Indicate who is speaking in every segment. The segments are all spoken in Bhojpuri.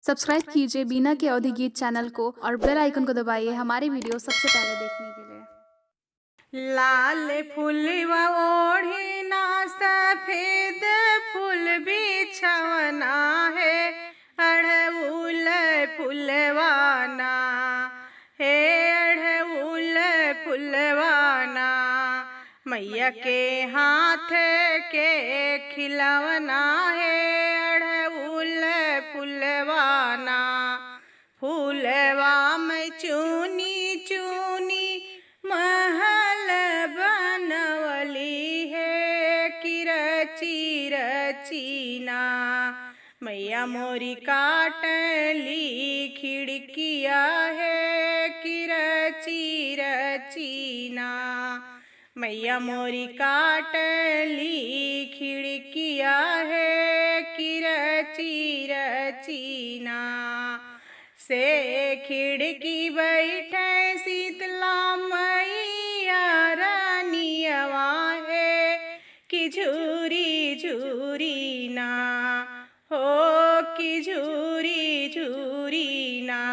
Speaker 1: सब्सक्राइब कीजिए बीना के अवधि गीत चैनल को और बेल आइकन को दबाइए हमारी वीडियो सबसे पहले देखने के लिए।
Speaker 2: लाल फूलवा ओढ़ी ना सफेद फूल बिछवना है, अड़हुल फुलवाना हे अड़हुल फुलवाना। मैया के हाथ के खिलवना है, अड़हुल फुलवाना। फूलवा में चुनी चुनी महल बनवली है, किरची रचीना। मैया मोरी काटली खिड़किया है, किरची रचीना। मैया मोरी काटली खिड़किया है, किरची रचीना। से खिड़की बैठे शीतला मैया रानियवा है, कि झूरी झूरी ना हो, कि झूरी झूरी ना।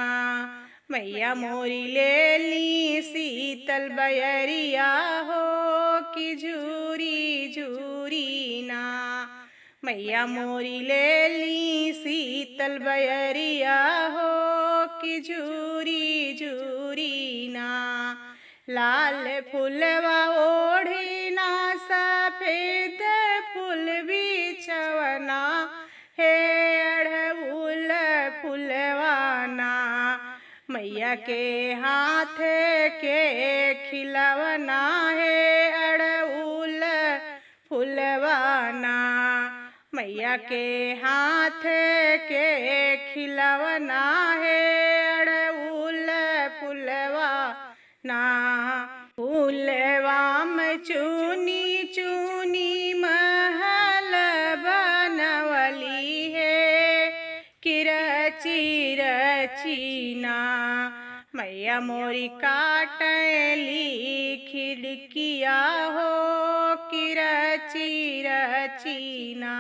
Speaker 2: मैया मोरी ले ली शीतल बयरिया हो, कि झूरी झूरी ना। मैया मोरी ले ली शीतल बयरिया हो, कि झूरी झूरी ना। लाल फूलवा ओढ़ी ना सफेद फूल बिछवना हे, अड़हुल फुलवाना। मैया के हाथ के खिलवना है, अड़हुल फुलवाना। मैया के हाथ के खिलवना है, अड़हुल फुलवाना। फूलवा में चुनी चुनी महल बनवली है, किरची रचीना। मैया मोरी काटली खिड़किया हो, किरची रचीना।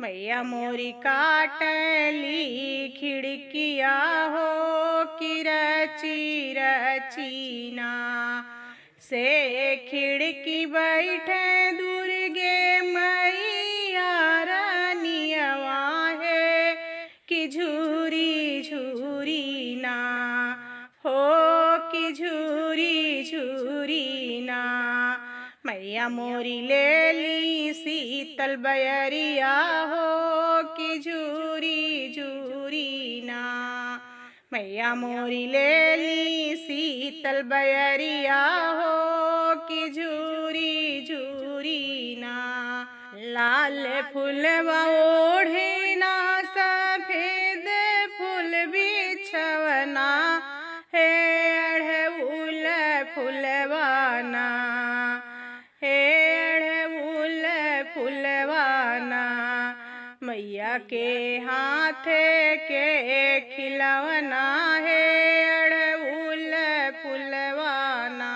Speaker 2: मैया मोरी काटली खिड़किया हो, किरची रचीना। से खिड़की बैठे दुर्गे मैया रानियवा है, कि झूरी झूरी ना हो, कि झूरी झूरी ना। मैया मोरी ले ली शीतल बयरिया हो, कि झूरी झूरी ना। मैया मोरी ले ली शीतल बयरिया हो, कि झूरी झूरी ना। लाल फूलवा ओढ़े ना सफेद फूल बिछवना हे, अड़हुल फुलवाना हे, अड़हुल फुलवाना। मैया के हाथ के खिलवना है, अड़हुल फुलवाना।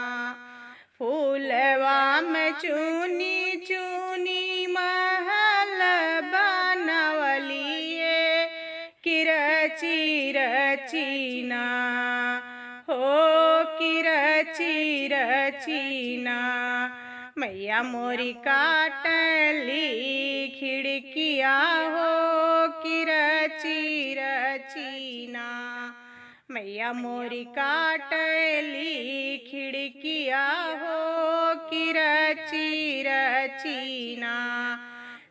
Speaker 2: फूलवा में चुनी चुनी महल बनवली है, किरची रचीना हो, किरची रचीना। मैया मोरी काटली खिड़किया हो, किरची रचीना। मैया मोरी काटली खिड़किया हो, किरची रचीना।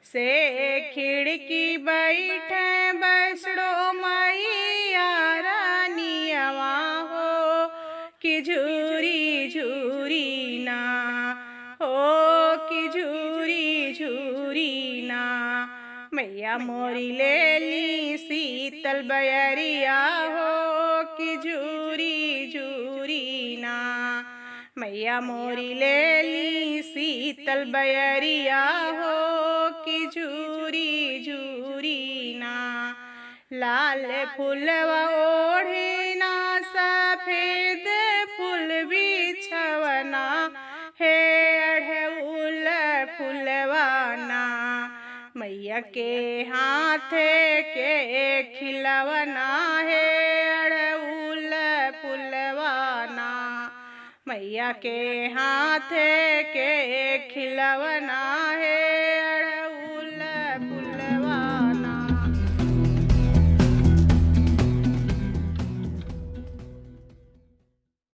Speaker 2: से खिड़की बैठे बसड़ो मैया रानियवा हो, कि झूरी झूरी ना हो, कि झूरी झूरी ना। मैया मोरी ले ली शीतल बयरिया हो, कि झूरी झूरी ना। मैया मोरी ले ली शीतल बयरिया हो, कि झूरी झूरी ना। लाल फूलवा ओढ़े ना सफेद फूल बिछवना हे, अड़हुल फुलवाना। मैया मैया के हाथ के खिलवना है अड़उल फुलवाना, मैया के हाथ के खिलवना है